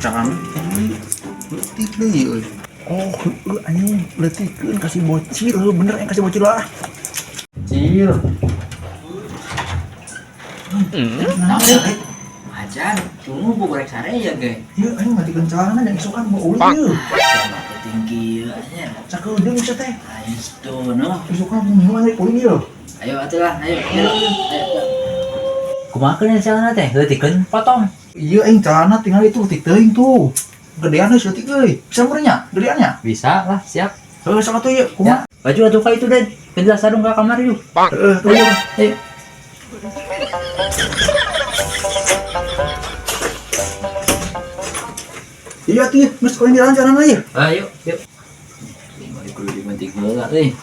Jangan letik deh euy. Oh, anjing letikeun kasih bocil, bener yang kasih bocil lah. Cil. Nah, ajan, tunggu bu korek sare ya ge. Ieu aing mati kencangan dan isukan mau uling ieu. Sama tinggi nya. Sakeudeuh sia teh. Ayo tuh no. Isukan meureun uling ieu. Ayo atuh lah, ayo. Kumaha keun celana teh? Leutikeun potong. Ieu aing celana tinggal itu letik teuing tuh. Gedean geus leutik euy. Bisa meureunnya gedeannya. Bisa lah, siap. Heuh sok atuh ieu. Ya, Kumaha? baju atuh ka itu Den. Pindah sarung ka kamar yuk. Heeh, tuh ieu. Ayo. Iya tuh, geus koin di rancangan ieu. Ayo, yuk. Mari kudu dibenting heula euy.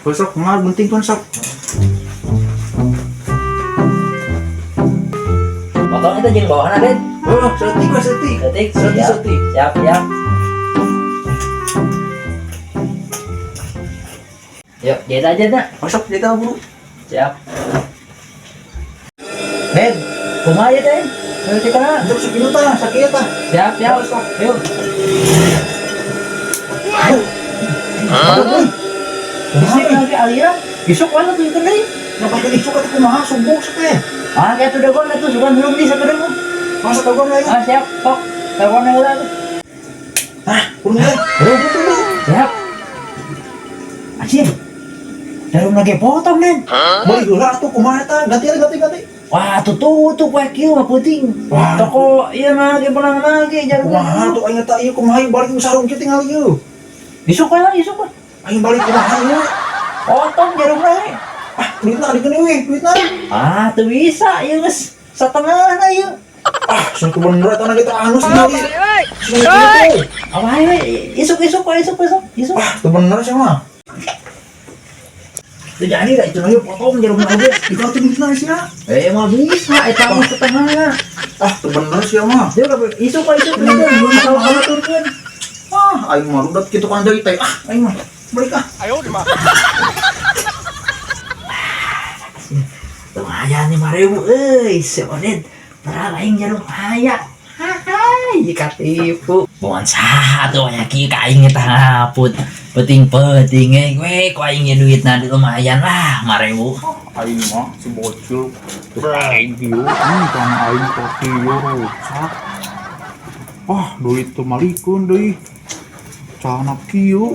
Besok ngal bunting pun sok. Potong itu jeung bawahan Den. Oh, setik we setik. Ketik, Setik siap. setik. Siap, siap. Yuk, jahit aja dah. Masuk jadi buru. Siap. Ben, kumaha ya Den? Nanti kana. Untuk sekieu tah, sakieu tah. Siap, siap. Yuk. Bisa lagi aliran. Besok mana tuh ikan deui? Napa tadi suka teh kumaha subuh teh. Ah, ya tuh dagon atuh sugan belum di sakedeung. Masa tagon we. Ah, siap. Sok. Dagon heula tuh. Hah, kurang we. Buru. Siap. Acil. Jarum lagi potong, Den. Bari heula atuh kumaha eta? Ganti. Wah, tutup we kieu mah penting. Wah. Toko ieu mah ge penang lagi jarum. Kumaha tuh aing eta ieu kumaha balik ku sarung kieu tinggal ieu. Besok we lah, besok we. Aing balik kumaha ieu? Potong jarum we. Ah, duitna dikeun we, duitna. Ah, tuh bisa, ieu geus satengah na ieu. Ah, satu bener eta na kita anus tinggal ieu. Apa we? Isuk. Ah, tuh bener sih mah. Tuh jadi dah itu ayo potong jarum lagi. Dikau tuh duitna sih ya. Mah bisa, eta mah setengah. Ah, tuh bener sih mah. Dia isuk belum salah turun. Ah, aing mah udah kitu kan deui teh. Ah, aing mah balik ah. Lumayan 5.000 euy, seodet. Padahal aing jarum aya. Hai, katipu. Mohon saha tuh nya kieu ka aing teh ngaput. Penting we ku aing ge duitna lumayan lah 5.000. Aing mah si bocil aing kieu kan aing kok kieu rusak. Wah, duit teu malikeun deui. Calana kieu.